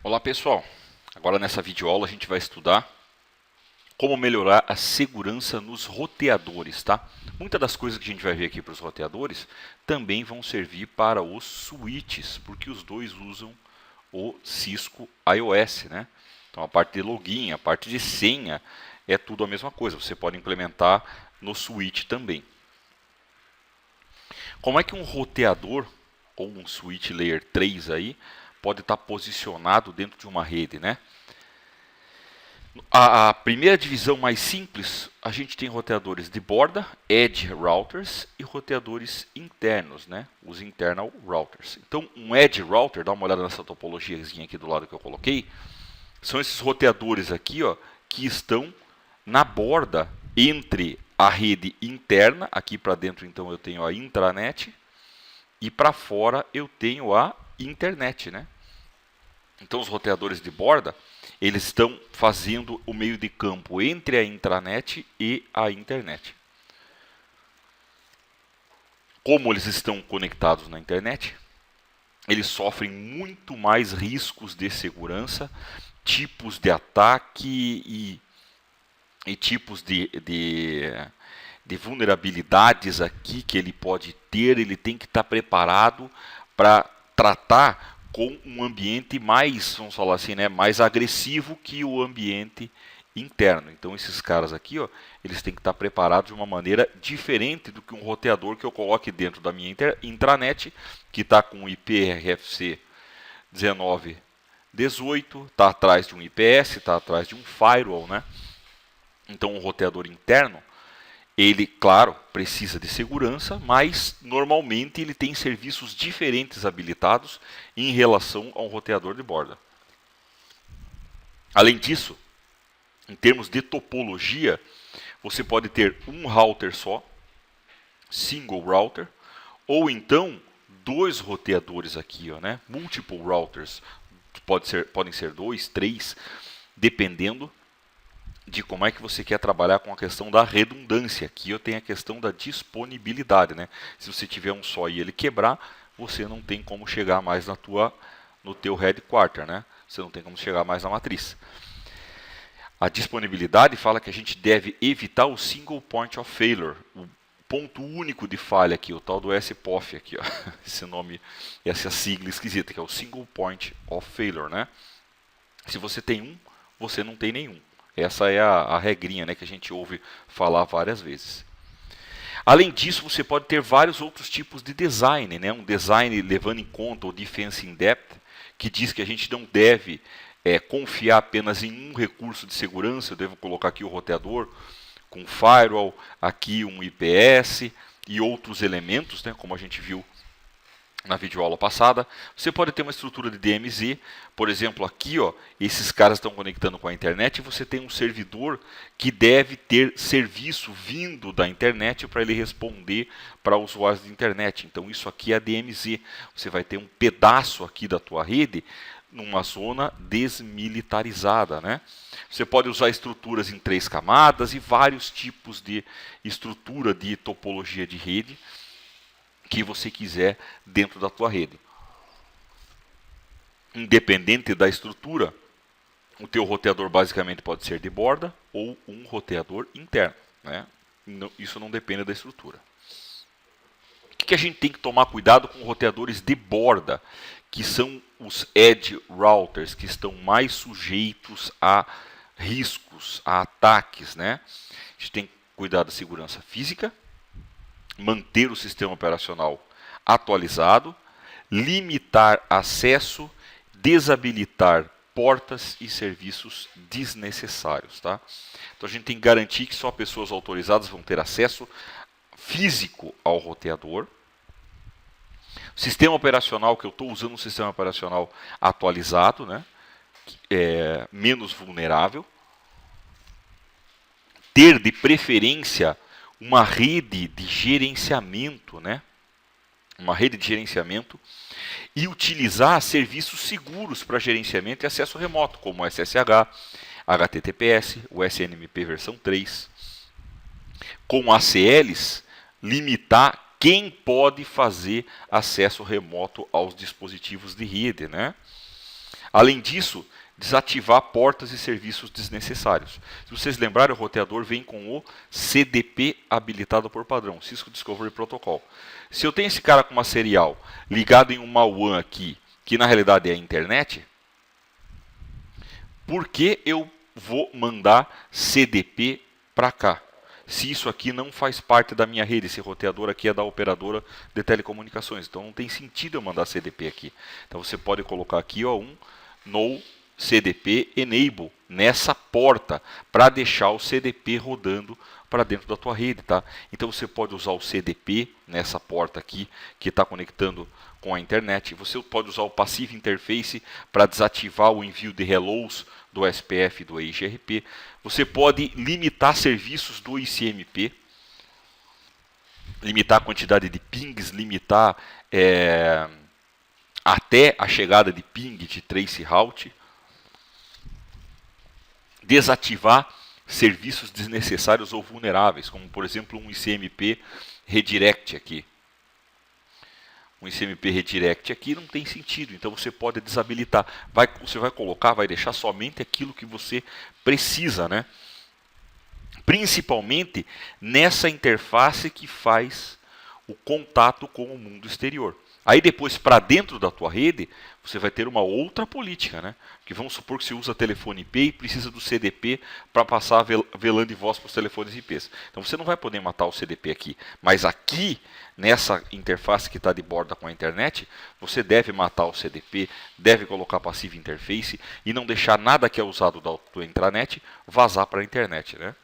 Olá pessoal, agora nessa videoaula a gente vai estudar como melhorar a segurança nos roteadores, tá? Muitas das coisas que a gente vai ver aqui para os roteadores também vão servir para os switches, porque os dois usam o Cisco iOS, né? Então a parte de login, a parte de senha é tudo a mesma coisa, você pode implementar no switch também. Como é que um roteador ou um switch layer 3 aí pode estar posicionado dentro de uma rede, né? A primeira divisão mais simples, a gente tem roteadores de borda, edge routers e roteadores internos, né? Os internal routers. Então, um edge router, dá uma olhada nessa topologiazinha aqui do lado que eu coloquei, são esses roteadores aqui, ó, que estão na borda entre a rede interna, aqui para dentro então eu tenho a intranet, e para fora eu tenho a internet, né? Então os roteadores de borda, eles estão fazendo o meio de campo entre a intranet e a internet. Como eles estão conectados na internet, eles sofrem muito mais riscos de segurança, tipos de ataque e tipos de vulnerabilidades aqui que ele pode ter. Ele tem que estar preparado para tratar com um ambiente mais, vamos falar assim, né, mais agressivo que o ambiente interno. Então esses caras aqui, ó, eles têm que estar preparados de uma maneira diferente do que um roteador que eu coloque dentro da minha intranet, que está com IPRFC 1918, está atrás de um IPS, está atrás de um firewall, né? Então um roteador interno, ele, claro, precisa de segurança, mas normalmente ele tem serviços diferentes habilitados em relação a um roteador de borda. Além disso, em termos de topologia, você pode ter um router só, single router, ou então dois roteadores aqui, ó, né? Multiple routers, podem ser dois, três, dependendo de como é que você quer trabalhar com a questão da redundância. Aqui eu tenho a questão da disponibilidade, né? Se você tiver um só e ele quebrar, você não tem como chegar mais no teu headquarter, né? Você não tem como chegar mais na matriz. A disponibilidade fala que a gente deve evitar o single point of failure, o ponto único de falha aqui, o tal do SPOF aqui, ó. Esse nome, essa sigla esquisita, que é o single point of failure, né? Se você tem um, você não tem nenhum. Essa é a regrinha, né, que a gente ouve falar várias vezes. Além disso, você pode ter vários outros tipos de design, né? Um design levando em conta o defense in depth, que diz que a gente não deve confiar apenas em um recurso de segurança. Eu devo colocar aqui o roteador com firewall, aqui um IPS e outros elementos, né, como a gente viu na videoaula passada. Você pode ter uma estrutura de DMZ, por exemplo, aqui, ó, esses caras estão conectando com a internet e você tem um servidor que deve ter serviço vindo da internet para ele responder para usuários de internet. Então isso aqui é a DMZ. Você vai ter um pedaço aqui da tua rede numa zona desmilitarizada, né? Você pode usar estruturas em 3 camadas e vários tipos de estrutura de topologia de rede que você quiser dentro da tua rede. Independente da estrutura, o teu roteador basicamente pode ser de borda ou um roteador interno, né? Isso não depende da estrutura. O que a gente tem que tomar cuidado com roteadores de borda, que são os edge routers, que estão mais sujeitos a riscos, a ataques, né? A gente tem que cuidar da segurança física, manter o sistema operacional atualizado, limitar acesso, desabilitar portas e serviços desnecessários, tá? Então a gente tem que garantir que só pessoas autorizadas vão ter acesso físico ao roteador. O sistema operacional que eu estou usando, um sistema operacional atualizado, né? Menos vulnerável. Ter de preferência uma rede de gerenciamento, né? Uma rede de gerenciamento e utilizar serviços seguros para gerenciamento e acesso remoto, como o SSH, HTTPS, o SNMP versão 3. Com ACLs, limitar quem pode fazer acesso remoto aos dispositivos de rede, né? Além disso, desativar portas e serviços desnecessários. Se vocês lembrarem, o roteador vem com o CDP habilitado por padrão, Cisco Discovery Protocol. Se eu tenho esse cara com uma serial ligado em uma WAN aqui, que na realidade é a internet, por que eu vou mandar CDP para cá? Se isso aqui não faz parte da minha rede, esse roteador aqui é da operadora de telecomunicações, então não tem sentido eu mandar CDP aqui. Então você pode colocar aqui ó, um no CDP Enable nessa porta para deixar o CDP rodando para dentro da tua rede, tá? Então você pode usar o CDP nessa porta aqui que está conectando com a internet. Você pode usar o Passive Interface para desativar o envio de hellos do SPF e do EIGRP. Você pode limitar serviços do ICMP, limitar a quantidade de pings, limitar até a chegada de ping de traceroute, desativar serviços desnecessários ou vulneráveis, como por exemplo um ICMP redirect aqui. Um ICMP redirect aqui não tem sentido, então você pode desabilitar. Você vai colocar, vai deixar somente aquilo que você precisa, né? Principalmente nessa interface que faz o contato com o mundo exterior. Aí depois, para dentro da tua rede, você vai ter uma outra política, né? Porque vamos supor que você usa telefone IP e precisa do CDP para passar a VLAN de voz para os telefones IPs. Então você não vai poder matar o CDP aqui. Mas aqui, nessa interface que está de borda com a internet, você deve matar o CDP, deve colocar Passive Interface e não deixar nada que é usado da tua intranet vazar para a internet, né?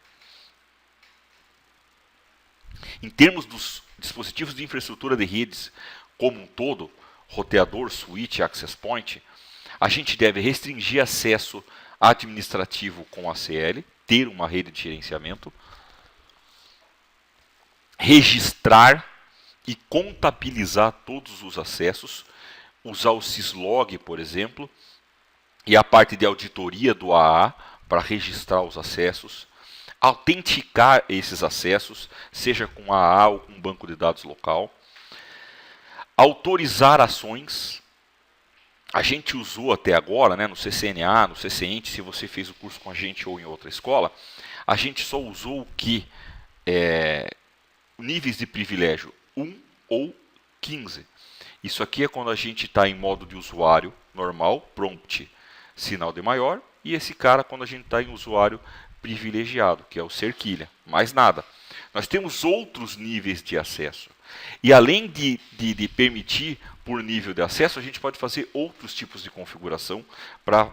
Em termos dos dispositivos de infraestrutura de redes como um todo, roteador, switch, access point, a gente deve restringir acesso administrativo com ACL, ter uma rede de gerenciamento, registrar e contabilizar todos os acessos, usar o syslog, por exemplo, e a parte de auditoria do AA para registrar os acessos, autenticar esses acessos, seja com AA ou com banco de dados local, autorizar ações. A gente usou até agora, né, no CCNA, no CCENT, se você fez o curso com a gente ou em outra escola, a gente só usou o que? Níveis de privilégio 1 ou 15. Isso aqui é quando a gente está em modo de usuário normal, prompt, sinal de maior, e esse cara quando a gente está em usuário privilegiado, que é o cerquilha, mais nada. Nós temos outros níveis de acesso. E além de permitir por nível de acesso, a gente pode fazer outros tipos de configuração para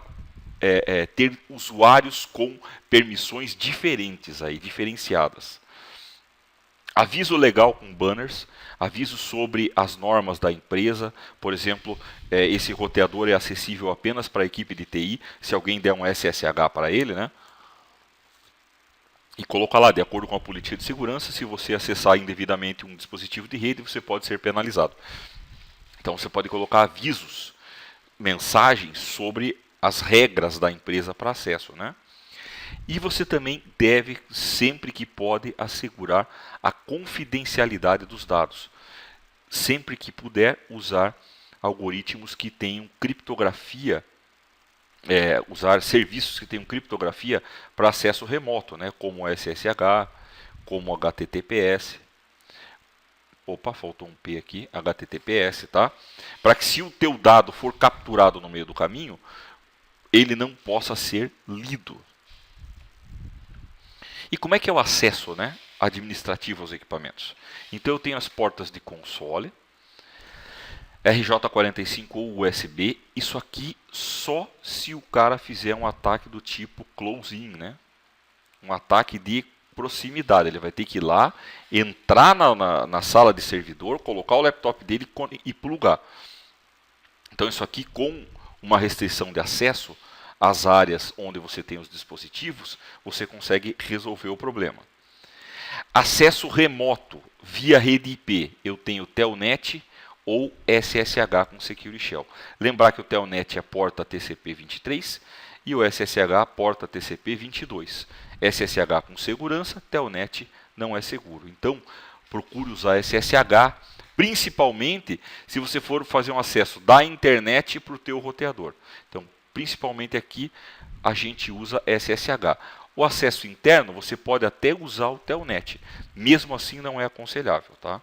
ter usuários com permissões diferentes, aí, diferenciadas. Aviso legal com banners, aviso sobre as normas da empresa, por exemplo, esse roteador é acessível apenas para a equipe de TI, se alguém der um SSH para ele, né? E colocar lá, de acordo com a política de segurança, se você acessar indevidamente um dispositivo de rede, você pode ser penalizado. Então você pode colocar avisos, mensagens sobre as regras da empresa para acesso, né? E você também deve, sempre que pode, assegurar a confidencialidade dos dados. Sempre que puder, usar algoritmos que tenham criptografia, usar serviços que tenham criptografia para acesso remoto, né, como SSH, como HTTPS. Opa, faltou um P aqui, HTTPS, tá? Para que se o teu dado for capturado no meio do caminho, ele não possa ser lido. E como é que é o acesso, né, administrativo aos equipamentos? Então eu tenho as portas de console, RJ45 ou USB, isso aqui só se o cara fizer um ataque do tipo close-in, né? Um ataque de proximidade. Ele vai ter que ir lá, entrar na sala de servidor, colocar o laptop dele e plugar. Então isso aqui com uma restrição de acesso às áreas onde você tem os dispositivos, você consegue resolver o problema. Acesso remoto via rede IP. Eu tenho Telnet ou SSH com Security Shell. Lembrar que o Telnet é a porta TCP 23 e o SSH a porta TCP 22. SSH com segurança, Telnet não é seguro. Então, procure usar SSH, principalmente se você for fazer um acesso da internet para o teu roteador. Então, principalmente aqui a gente usa SSH. O acesso interno você pode até usar o Telnet, mesmo assim não é aconselhável, tá?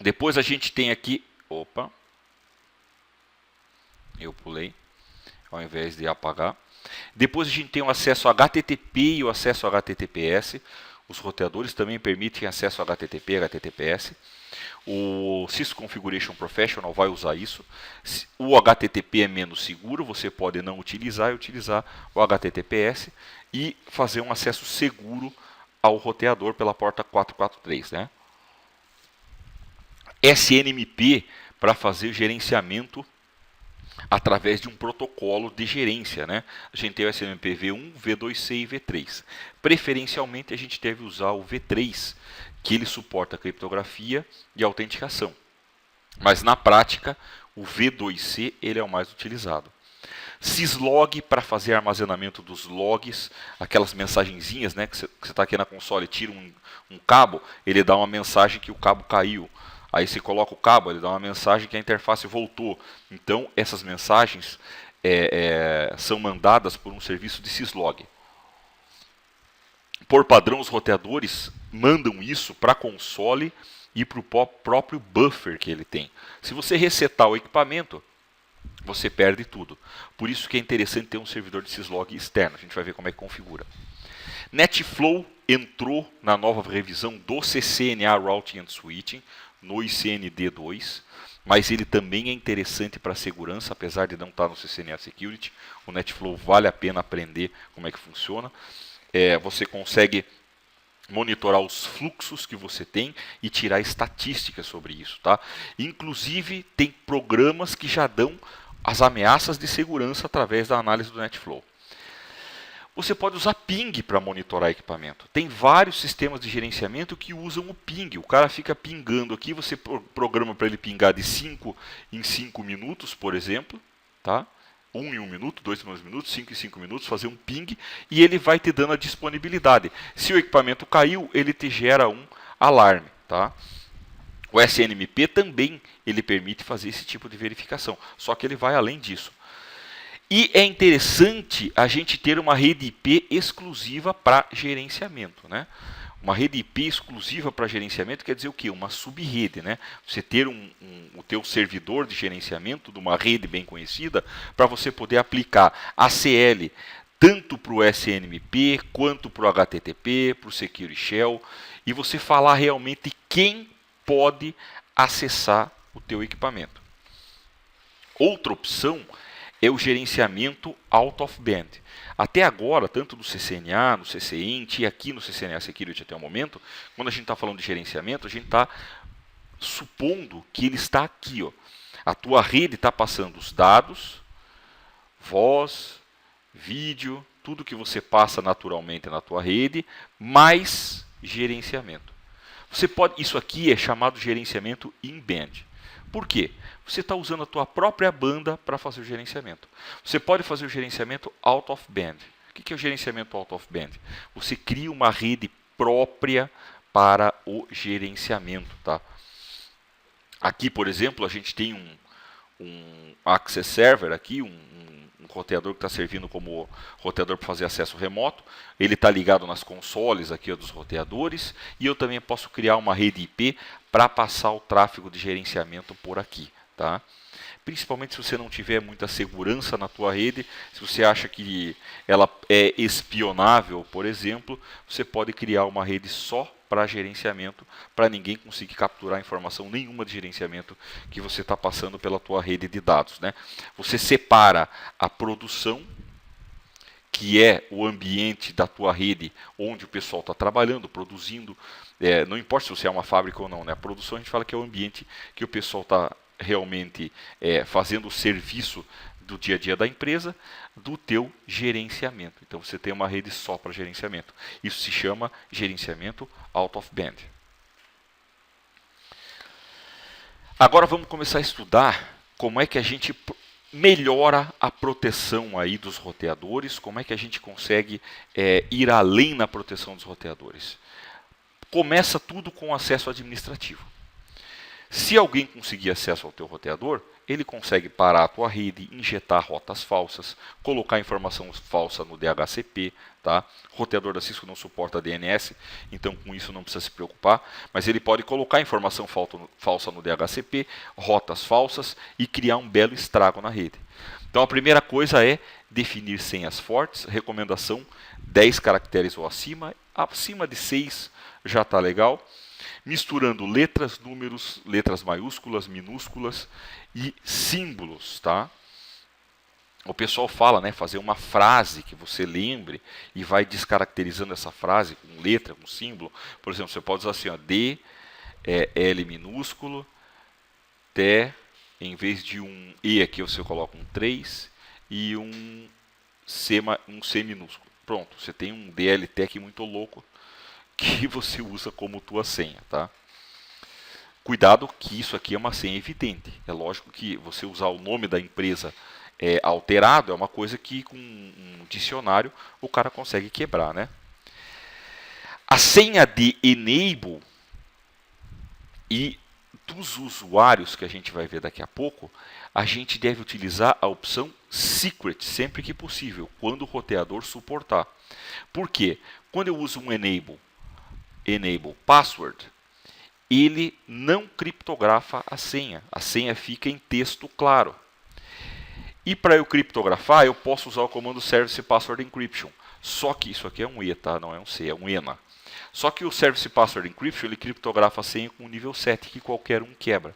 Depois a gente tem aqui, opa, eu pulei, ao invés de apagar. Depois a gente tem o acesso HTTP e o acesso HTTPS. Os roteadores também permitem acesso HTTP e HTTPS. O Cisco Configuration Professional vai usar isso. O HTTP é menos seguro, você pode não utilizar e utilizar o HTTPS e fazer um acesso seguro ao roteador pela porta 443, né? SNMP para fazer gerenciamento através de um protocolo de gerência, né? A gente tem o SNMP V1, V2C e V3. Preferencialmente a gente deve usar o V3, que ele suporta criptografia e autenticação. Mas na prática, o V2C ele é o mais utilizado. Syslog para fazer armazenamento dos logs, aquelas mensagenzinhas, né, que você está aqui na console e tira um cabo, ele dá uma mensagem que o cabo caiu. Aí você coloca o cabo, ele dá uma mensagem que a interface voltou. Então essas mensagens são mandadas por um serviço de syslog. Por padrão, os roteadores mandam isso para a console e para o próprio buffer que ele tem. Se você resetar o equipamento, você perde tudo. Por isso que é interessante ter um servidor de syslog externo. A gente vai ver como é que configura. NetFlow entrou na nova revisão do CCNA Routing and Switching, no ICND2, mas ele também é interessante para a segurança, apesar de não estar no CCNA Security. O NetFlow vale a pena aprender como é que funciona. Você consegue monitorar os fluxos que você tem e tirar estatísticas sobre isso, tá? Inclusive, tem programas que já dão as ameaças de segurança através da análise do NetFlow. Você pode usar ping para monitorar equipamento. Tem vários sistemas de gerenciamento que usam o ping. O cara fica pingando aqui, você programa para ele pingar de 5 em 5 minutos, por exemplo, tá? 1 em 1 minuto, 2 em 2 minutos, 5 em 5 minutos, fazer um ping e ele vai te dando a disponibilidade. Se o equipamento caiu, ele te gera um alarme, tá? O SNMP também ele permite fazer esse tipo de verificação, só que ele vai além disso. E é interessante a gente ter uma rede IP exclusiva para gerenciamento, né? Uma rede IP exclusiva para gerenciamento quer dizer o quê? Uma subrede, né? Você ter o teu servidor de gerenciamento de uma rede bem conhecida para você poder aplicar ACL tanto para o SNMP quanto para o HTTP, para o Security Shell, e você falar realmente quem pode acessar o teu equipamento. Outra opção é o gerenciamento out of band. Até agora, tanto no CCNA, no CCINT e aqui no CCNA Security até o momento, quando a gente está falando de gerenciamento, a gente está supondo que ele está aqui. Ó. A tua rede está passando os dados, voz, vídeo, tudo que você passa naturalmente na tua rede, mais gerenciamento. Isso aqui é chamado gerenciamento in-band. Por quê? Você está usando a tua própria banda para fazer o gerenciamento. Você pode fazer o gerenciamento out of band. O que é o gerenciamento out of band? Você cria uma rede própria para o gerenciamento. Tá? Aqui, por exemplo, a gente tem um Access Server, aqui, um roteador que está servindo como roteador para fazer acesso remoto. Ele está ligado nas consoles aqui dos roteadores. E eu também posso criar uma rede IP para passar o tráfego de gerenciamento por aqui. Tá? Principalmente se você não tiver muita segurança na tua rede, se você acha que ela é espionável, por exemplo, você pode criar uma rede só para gerenciamento, para ninguém conseguir capturar informação nenhuma de gerenciamento que você está passando pela tua rede de dados. Né? Você separa a produção, que é o ambiente da tua rede onde o pessoal está trabalhando, produzindo, não importa se você é uma fábrica ou não, né? A produção a gente fala que é o ambiente que o pessoal está realmente fazendo o serviço do dia a dia da empresa, do teu gerenciamento. Então você tem uma rede só para gerenciamento. Isso se chama gerenciamento out of band. Agora vamos começar a estudar como é que a gente melhora a proteção aí dos roteadores, como é que a gente consegue ir além na proteção dos roteadores. Começa tudo com acesso administrativo. Se alguém conseguir acesso ao teu roteador, ele consegue parar a tua rede, injetar rotas falsas, colocar informação falsa no DHCP. Tá? O roteador da Cisco não suporta DNS, então com isso não precisa se preocupar, mas ele pode colocar informação falsa no DHCP, rotas falsas e criar um belo estrago na rede. Então a primeira coisa é definir senhas fortes, recomendação 10 caracteres ou acima de 6 já está legal. Misturando letras, números, letras maiúsculas, minúsculas e símbolos, tá? O pessoal fala, né, fazer uma frase que você lembre e vai descaracterizando essa frase com letra, com símbolo. Por exemplo, você pode usar assim, ó, D, L minúsculo, T, em vez de um E aqui você coloca um 3 e um C minúsculo. Pronto, você tem um DLT aqui muito louco que você usa como tua senha, tá? Cuidado que isso aqui é uma senha evidente. É lógico que você usar o nome da empresa alterado é uma coisa que com um dicionário o cara consegue quebrar, né? A senha de enable e dos usuários que a gente vai ver daqui a pouco, a gente deve utilizar a opção secret sempre que possível, quando o roteador suportar. Por quê? Quando eu uso um enable password, ele não criptografa a senha fica em texto claro. E para eu criptografar, eu posso usar o comando Service Password Encryption. Só que isso aqui é um E, tá? Não é um C, é um ENA. Só que o Service Password Encryption ele criptografa a senha com nível 7, que qualquer um quebra.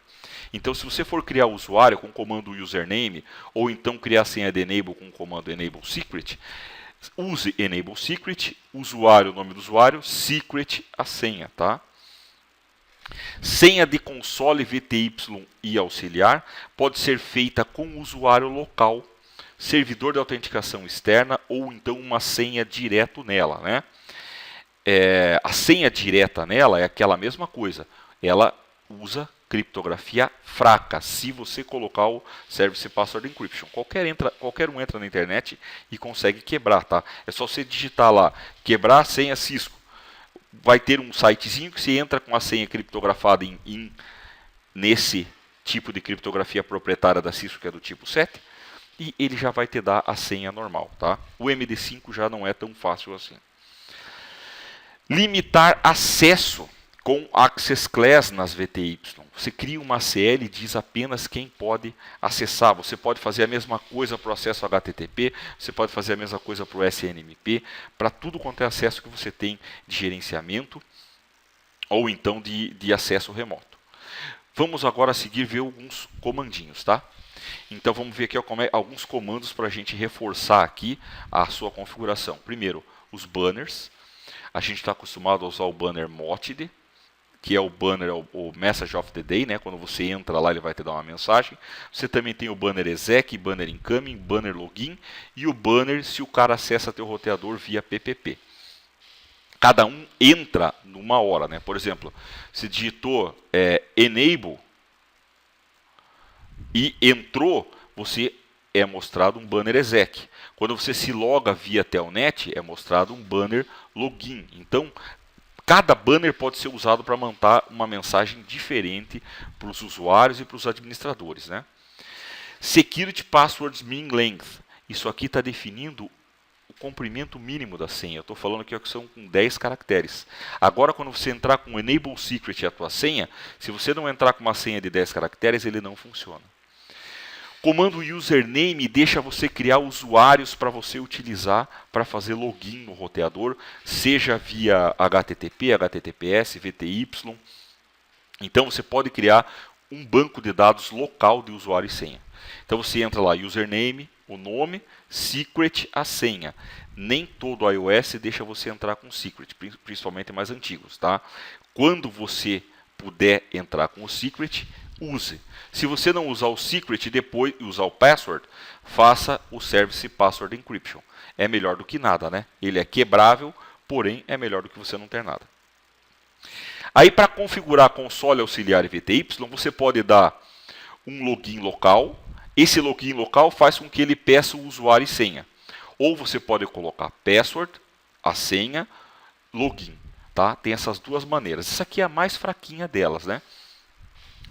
Então, se você for criar o usuário com o comando username, ou então criar a senha de enable com o comando enable secret, use enable secret, usuário, nome do usuário, secret, a senha, tá? Senha de console VTY e auxiliar pode ser feita com o usuário local, servidor de autenticação externa ou então uma senha direto nela, né? A senha direta nela é aquela mesma coisa, ela usa criptografia fraca, se você colocar o Service Password Encryption. Qualquer um entra na internet e consegue quebrar, tá? É só você digitar lá, quebrar a senha Cisco. Vai ter um sitezinho que você entra com a senha criptografada nesse tipo de criptografia proprietária da Cisco, que é do tipo 7, e ele já vai te dar a senha normal, tá? O MD5 já não é tão fácil assim. Limitar acesso com Access Class nas VTY. Você cria uma ACL e diz apenas quem pode acessar. Você pode fazer a mesma coisa para o acesso HTTP, você pode fazer a mesma coisa para o SNMP, para tudo quanto é acesso que você tem de gerenciamento ou então de acesso remoto. Vamos agora seguir ver alguns comandinhos, tá? Então vamos ver aqui alguns comandos para a gente reforçar aqui a sua configuração. Primeiro, os banners. A gente está acostumado a usar o banner Motid, que é o banner, o Message of the Day, né? Quando você entra lá ele vai te dar uma mensagem. Você também tem o banner exec, banner incoming, banner login e o banner se o cara acessa teu roteador via PPP. Cada um entra numa hora, né? Por exemplo, se digitou enable e entrou, você é mostrado um banner exec. Quando você se loga via telnet, é mostrado um banner login. Então, cada banner pode ser usado para mandar uma mensagem diferente para os usuários e para os administradores, né? Security Passwords Mean Length. Isso aqui está definindo o comprimento mínimo da senha. Eu estou falando aqui que são com 10 caracteres. Agora, quando você entrar com Enable Secret a tua senha, se você não entrar com uma senha de 10 caracteres, ele não funciona. Comando username deixa você criar usuários para você utilizar para fazer login no roteador, seja via HTTP, HTTPS, VTY. Então você pode criar um banco de dados local de usuário e senha. Então você entra lá, username, o nome, secret, a senha. Nem todo iOS deixa você entrar com secret, principalmente mais antigos, tá? Quando você puder entrar com o secret, use. Se você não usar o secret e depois usar o password, faça o Service Password Encryption. É melhor do que nada, né? Ele é quebrável, porém é melhor do que você não ter nada. Aí para configurar console auxiliar e VTY, você pode dar um login local. Esse login local faz com que ele peça o usuário e senha. Ou você pode colocar password, a senha, login. Tá? Tem essas duas maneiras. Essa aqui é a mais fraquinha delas, né?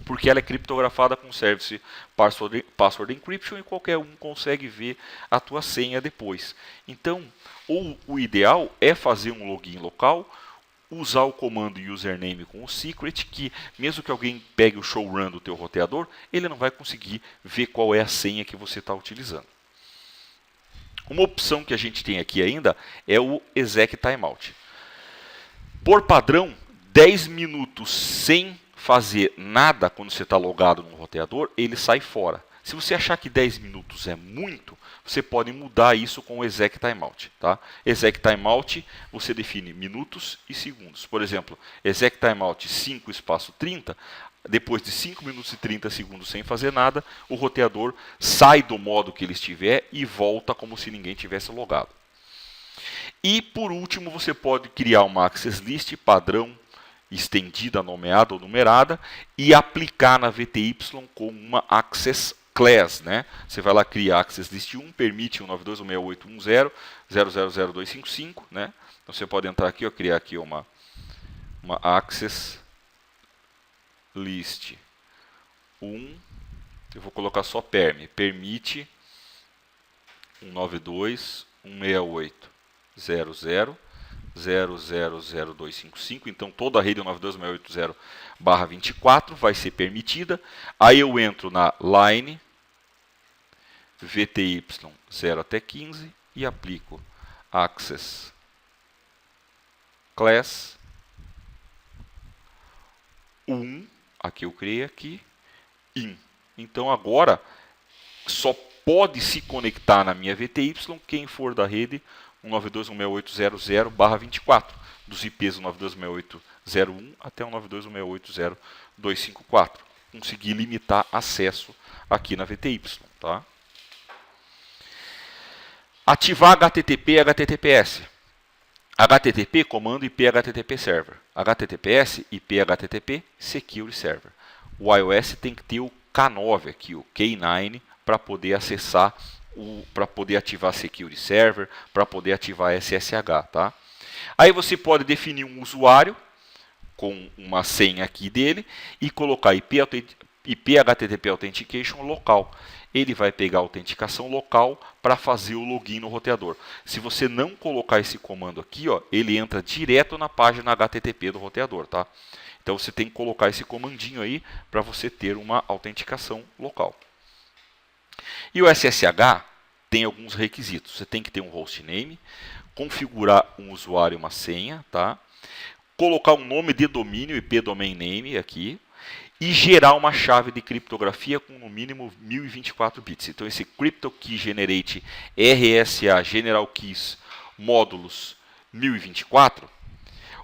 porque ela é criptografada com Service Password Encryption e qualquer um consegue ver a tua senha depois. Então, o ideal é fazer um login local, usar o comando username com o secret, que mesmo que alguém pegue o showrun do teu roteador, ele não vai conseguir ver qual é a senha que você está utilizando. Uma opção que a gente tem aqui ainda é o exec timeout. Por padrão, 10 minutos sem fazer nada quando você está logado no roteador, ele sai fora. Se você achar que 10 minutos é muito, você pode mudar isso com o exec timeout. Tá? Exec timeout, você define minutos e segundos. Por exemplo, exec timeout 5 espaço 30, depois de 5 minutos e 30 segundos sem fazer nada, o roteador sai do modo que ele estiver e volta como se ninguém tivesse logado. E por último, você pode criar uma access list padrão, estendida, nomeada ou numerada, e aplicar na VTY com uma access class, né? Você vai lá criar access list 1, permite 192.168.10.000.255, né? Então você pode entrar aqui, ó, criar aqui uma access list 1, eu vou colocar só permite 192.168.00.000.255, então toda a rede 192.168.0/24 vai ser permitida. Aí eu entro na line VTY 0 até 15 e aplico access class 1, aqui eu criei aqui, in. Então agora só pode se conectar na minha VTY quem for da rede 192.168.00/24, dos IPs 192.168.0.1 até 192.168.0.254. Conseguir limitar acesso aqui na VTY. Tá? Ativar HTTP e HTTPS. HTTP, comando IP HTTP Server. HTTPS, IP HTTP Security Server. O iOS tem que ter o K9 aqui, o K9, para poder acessar, para poder ativar Security Server, para poder ativar SSH. Tá? Aí você pode definir um usuário com uma senha aqui dele e colocar IP HTTP Authentication local. Ele vai pegar a autenticação local para fazer o login no roteador. Se você não colocar esse comando aqui, ó, ele entra direto na página HTTP do roteador. Tá? Então você tem que colocar esse comandinho aí para você ter uma autenticação local. E o SSH tem alguns requisitos. Você tem que ter um hostname, configurar um usuário e uma senha, tá? Colocar um nome de domínio, IP Domain Name aqui, e gerar uma chave de criptografia com no mínimo 1024 bits. Então esse Crypto Key Generate RSA General Keys módulos 1024,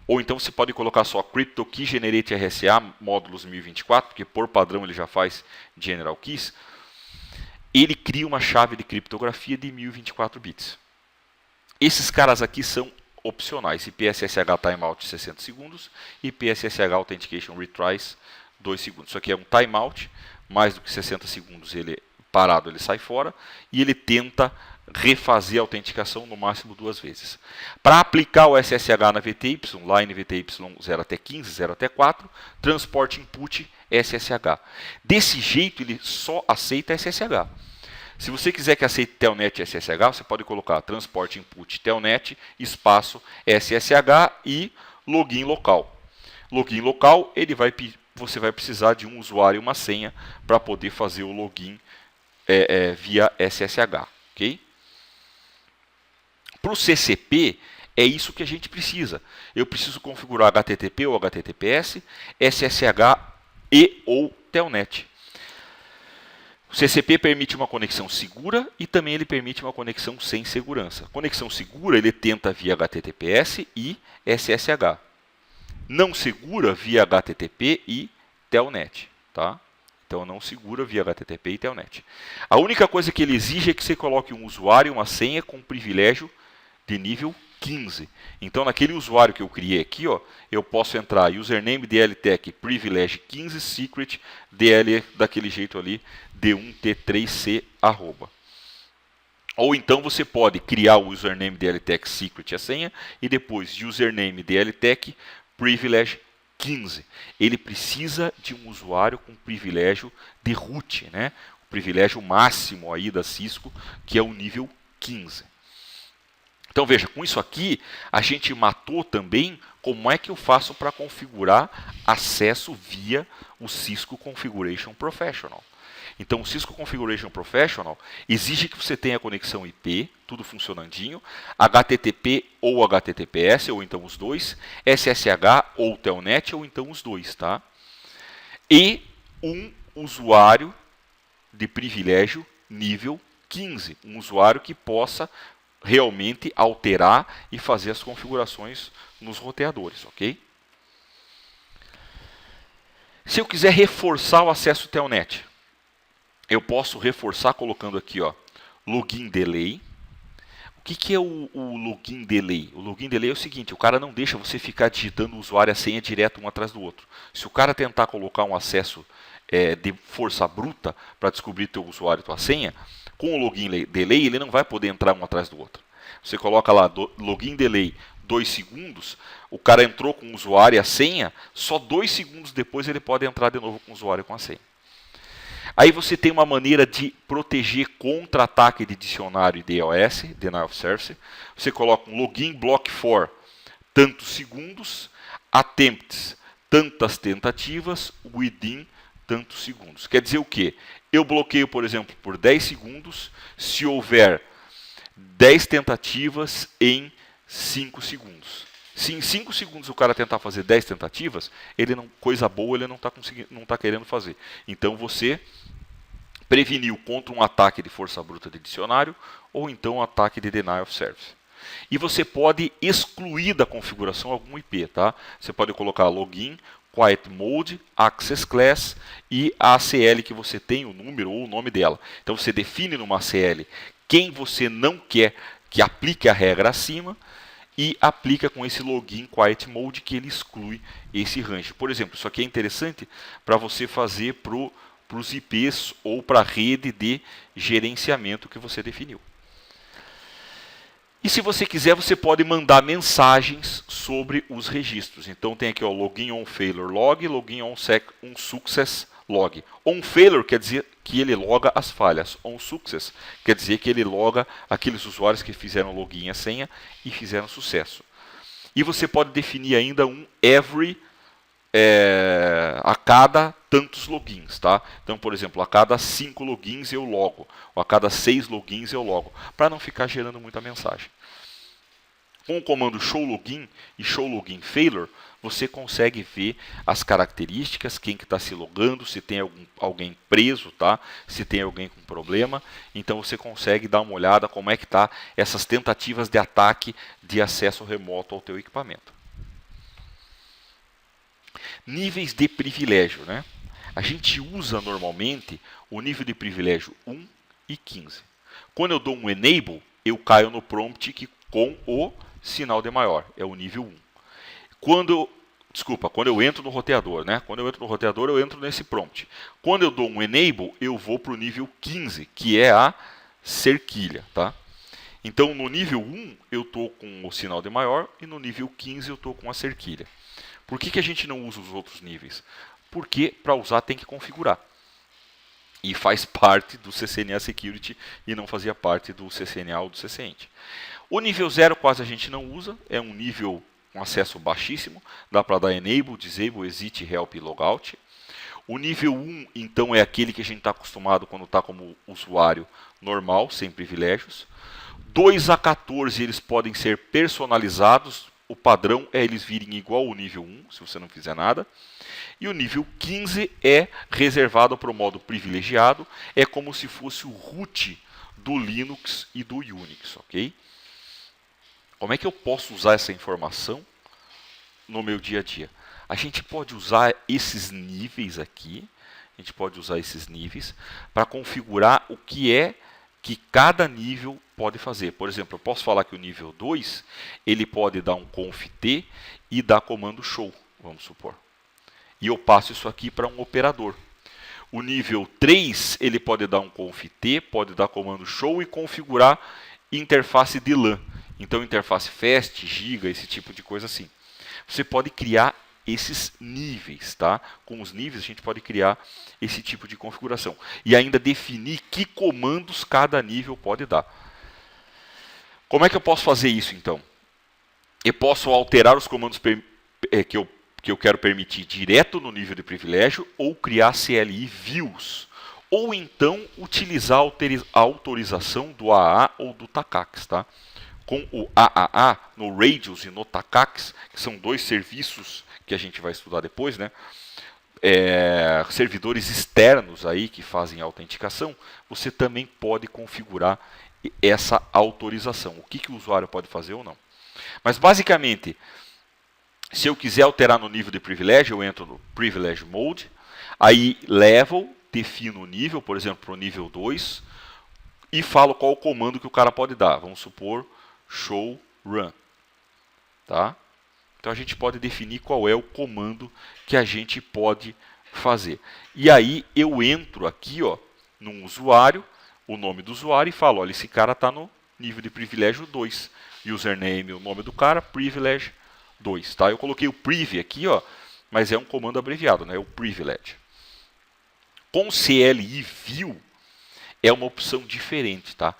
ou então você pode colocar só Crypto Key Generate RSA módulos 1024, porque por padrão ele já faz General Keys. Ele cria uma chave de criptografia de 1024 bits. Esses caras aqui são opcionais. IPSSH Timeout 60 segundos e IPSSH Authentication Retries 2 segundos. Isso aqui é um timeout, mais do que 60 segundos ele parado, ele sai fora e ele tenta refazer a autenticação no máximo 2 vezes. Para aplicar o SSH na VTY, line VTY 0 até 15, 0 até 4, transporte input SSH. Desse jeito ele só aceita SSH. Se você quiser que aceite Telnet e SSH, você pode colocar transporte input Telnet, espaço SSH e login local. Login local, você vai precisar de um usuário e uma senha para poder fazer o login via SSH. Okay? Para o CCP, é isso que a gente precisa. Eu preciso configurar HTTP ou HTTPS, SSH e ou Telnet. O CCP permite uma conexão segura e também ele permite uma conexão sem segurança. Conexão segura ele tenta via HTTPS e SSH. Não segura via HTTP e Telnet. Tá? Então não segura via HTTP e Telnet. A única coisa que ele exige é que você coloque um usuário e uma senha com privilégio de nível 15. Então naquele usuário que eu criei aqui, ó, eu posso entrar username DLTech privilege 15 secret DL daquele jeito ali D1T3C arroba. Ou então você pode criar o username DLTech secret a senha e depois username DLTech privilege 15. Ele precisa de um usuário com privilégio de root, né? O privilégio máximo aí da Cisco, que é o nível 15. Então veja, com isso aqui, a gente matou também como é que eu faço para configurar acesso via o Cisco Configuration Professional. Então o Cisco Configuration Professional exige que você tenha conexão IP, tudo funcionandinho, HTTP ou HTTPS, ou então os dois, SSH ou Telnet, ou então os dois, tá? E um usuário de privilégio nível 15, um usuário que possa realmente alterar e fazer as configurações nos roteadores, ok? Se eu quiser reforçar o acesso Telnet, eu posso reforçar colocando aqui, ó, login delay. O que é o login delay? O login delay é o seguinte, o cara não deixa você ficar digitando o usuário e a senha direto um atrás do outro. Se o cara tentar colocar um acesso de força bruta para descobrir teu usuário e tua senha, com o login delay ele não vai poder entrar um atrás do outro. Você coloca lá login delay 2 segundos, o cara entrou com o usuário e a senha, só 2 segundos depois ele pode entrar de novo com o usuário e com a senha. Aí você tem uma maneira de proteger contra ataque de dicionário e DOS, Denial of Service. Você coloca um login block for tantos segundos, attempts tantas tentativas, within tantos segundos. Quer dizer o quê? Eu bloqueio, por exemplo, por 10 segundos, se houver 10 tentativas em 5 segundos. Se em 5 segundos o cara tentar fazer 10 tentativas, ele não, coisa boa ele não está querendo fazer. Então você preveniu contra um ataque de força bruta de dicionário ou então um ataque de denial of service. E você pode excluir da configuração algum IP, tá? Você pode colocar login, quiet mode, access class e a ACL que você tem, o número ou o nome dela. Então você define numa ACL quem você não quer que aplique a regra acima e aplica com esse login quiet mode que ele exclui esse range. Por exemplo, isso aqui é interessante para você fazer para os IPs ou para a rede de gerenciamento que você definiu. E se você quiser, você pode mandar mensagens sobre os registros. Então tem aqui o login on failure log, login on success log. On failure quer dizer que ele loga as falhas. On success quer dizer que ele loga aqueles usuários que fizeram login e a senha e fizeram sucesso. E você pode definir ainda um every a cada tantos logins, tá? Então, por exemplo, a cada 5 logins eu logo, ou a cada 6 logins eu logo, para não ficar gerando muita mensagem. Com o comando show login e show login failure, você consegue ver as características, quem que está se logando, se tem alguém preso, tá? Se tem alguém com problema. Então você consegue dar uma olhada como é que está essas tentativas de ataque de acesso remoto ao teu equipamento. Níveis de privilégio, né? A gente usa normalmente o nível de privilégio 1 e 15. Quando eu dou um enable, eu caio no prompt com o sinal de maior, é o nível 1. Quando eu entro no roteador, né? Quando eu entro no roteador, eu entro nesse prompt. Quando eu dou um enable, eu vou para o nível 15, que é a cerquilha, tá? Então, no nível 1, eu estou com o sinal de maior e no nível 15 eu estou com a cerquilha. Por que a gente não usa os outros níveis? Porque para usar tem que configurar. E faz parte do CCNA Security e não fazia parte do CCNA ou do CCENT. O nível 0 quase a gente não usa, é um nível com acesso baixíssimo, dá para dar enable, disable, exit, help e logout. O nível 1, então, é aquele que a gente está acostumado quando está como usuário normal, sem privilégios. 2 a 14 eles podem ser personalizados, o padrão é eles virem igual ao nível 1, se você não fizer nada. E o nível 15 é reservado para o modo privilegiado, é como se fosse o root do Linux e do Unix, ok? Como é que eu posso usar essa informação no meu dia a dia? A gente pode usar esses níveis aqui, para configurar o que é que cada nível pode fazer. Por exemplo, eu posso falar que o nível 2, ele pode dar um conft e dar comando show, vamos supor. E eu passo isso aqui para um operador. O nível 3, ele pode dar um conft, pode dar comando show e configurar interface de LAN. Então, interface fast, giga, esse tipo de coisa assim. Você pode criar esses níveis, tá? Com os níveis a gente pode criar esse tipo de configuração e ainda definir que comandos cada nível pode dar. Como é que eu posso fazer isso então? Eu posso alterar os comandos que eu quero permitir direto no nível de privilégio ou criar CLI views. Ou então utilizar a autorização do AAA ou do TACACS, tá? Com o AAA no Radius e no TACACS, que são dois serviços que a gente vai estudar depois, né? Servidores externos aí que fazem a autenticação, você também pode configurar essa autorização. O que o usuário pode fazer ou não. Mas basicamente, se eu quiser alterar no nível de privilégio, eu entro no Privilege Mode, aí Level, defino o nível, por exemplo, para o nível 2, e falo qual o comando que o cara pode dar. Vamos supor, show run. Tá? Então a gente pode definir qual é o comando que a gente pode fazer. E aí eu entro aqui, ó, num usuário, o nome do usuário, e falo, olha, esse cara está no nível de privilégio 2. Username, o nome do cara, privilege 2. Tá? Eu coloquei o priv aqui, ó, mas é um comando abreviado, né? O privilege. Com CLI view é uma opção diferente, tá?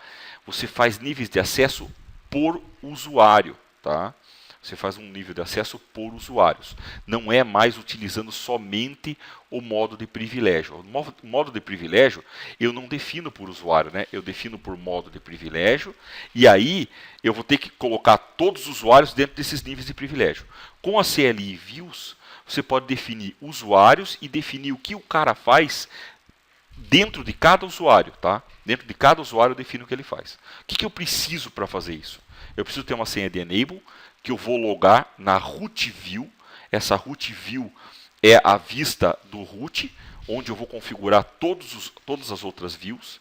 Você faz níveis de acesso por usuário, tá? Você faz um nível de acesso por usuários. Não é mais utilizando somente o modo de privilégio. O modo de privilégio eu não defino por usuário, né? Eu defino por modo de privilégio e aí eu vou ter que colocar todos os usuários dentro desses níveis de privilégio. Com a CLI Views, você pode definir usuários e definir o que o cara faz dentro de cada usuário, tá? Dentro de cada usuário eu defino o que ele faz. O que eu preciso para fazer isso? Eu preciso ter uma senha de enable, que eu vou logar na root view. Essa root view é a vista do root, onde eu vou configurar todas as outras views.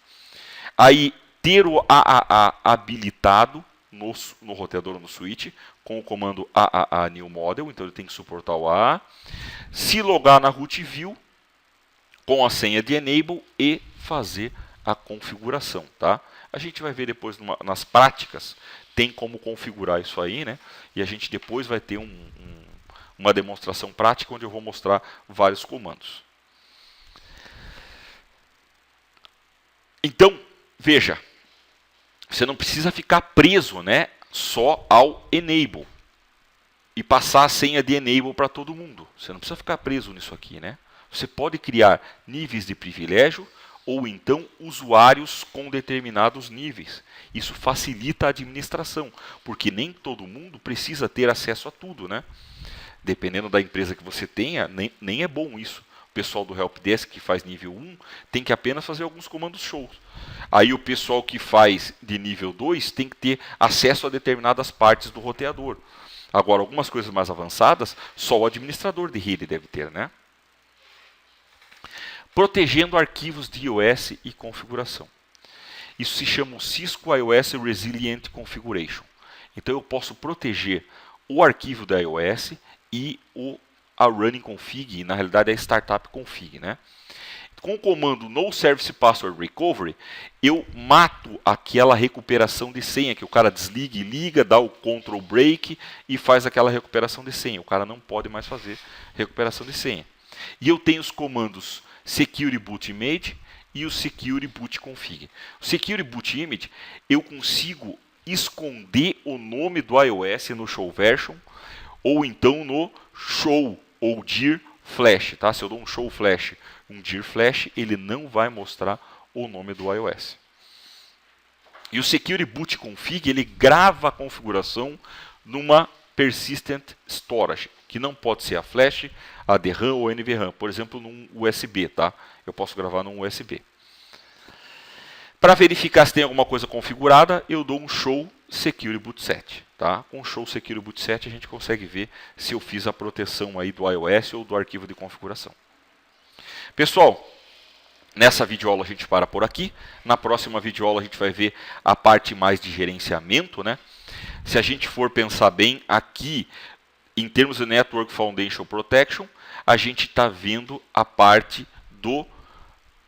Aí ter o AAA habilitado no roteador ou no switch, com o comando AAA new model, então ele tem que suportar o AAA. Se logar na root view, com a senha de enable e fazer a configuração, tá? A gente vai ver depois nas práticas, tem como configurar isso aí, né? E a gente depois vai ter uma demonstração prática onde eu vou mostrar vários comandos. Então, veja, você não precisa ficar preso, né, só ao enable e passar a senha de enable para todo mundo. Você não precisa ficar preso nisso aqui, né? Você pode criar níveis de privilégio ou então usuários com determinados níveis. Isso facilita a administração, porque nem todo mundo precisa ter acesso a tudo, né? Dependendo da empresa que você tenha, nem é bom isso. O pessoal do Helpdesk que faz nível 1 tem que apenas fazer alguns comandos shows. Aí o pessoal que faz de nível 2 tem que ter acesso a determinadas partes do roteador. Agora, algumas coisas mais avançadas, só o administrador de rede deve ter, né? Protegendo arquivos de iOS e configuração. Isso se chama o Cisco iOS Resilient Configuration. Então eu posso proteger o arquivo da iOS e a running config, na realidade é a startup config, né? Com o comando no service password recovery, eu mato aquela recuperação de senha, que o cara desliga e liga, dá o control break e faz aquela recuperação de senha. O cara não pode mais fazer recuperação de senha. E eu tenho os comandos Security Boot Image e o Security Boot Config. O Security Boot Image, eu consigo esconder o nome do iOS no show version ou então no show ou dir flash, tá? Se eu dou um show flash, um dir flash, ele não vai mostrar o nome do iOS. E o Security Boot Config, ele grava a configuração numa Persistent Storage, que não pode ser a flash, a DRAM ou NVRAM, por exemplo, num USB, tá? Eu posso gravar num USB. Para verificar se tem alguma coisa configurada, eu dou um show Security Boot Set, tá? Com o show Security Boot Set a gente consegue ver se eu fiz a proteção aí do iOS ou do arquivo de configuração. Pessoal, nessa videoaula a gente para por aqui. Na próxima videoaula a gente vai ver a parte mais de gerenciamento, né? Se a gente for pensar bem aqui, em termos de Network Foundation Protection, a gente está vendo a parte do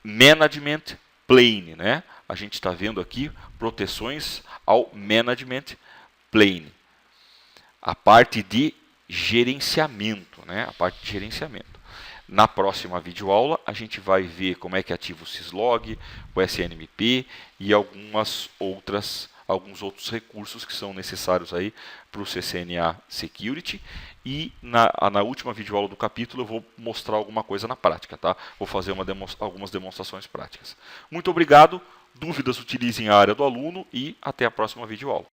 Management Plane, né? A gente está vendo aqui proteções ao Management Plane. A parte de gerenciamento, né? A parte de gerenciamento. Na próxima videoaula, a gente vai ver como é que ativa o syslog, o SNMP e alguns outros recursos que são necessários aí para o CCNA Security. E na última videoaula do capítulo eu vou mostrar alguma coisa na prática, tá? Vou fazer algumas demonstrações práticas. Muito obrigado, dúvidas utilizem a área do aluno e até a próxima videoaula.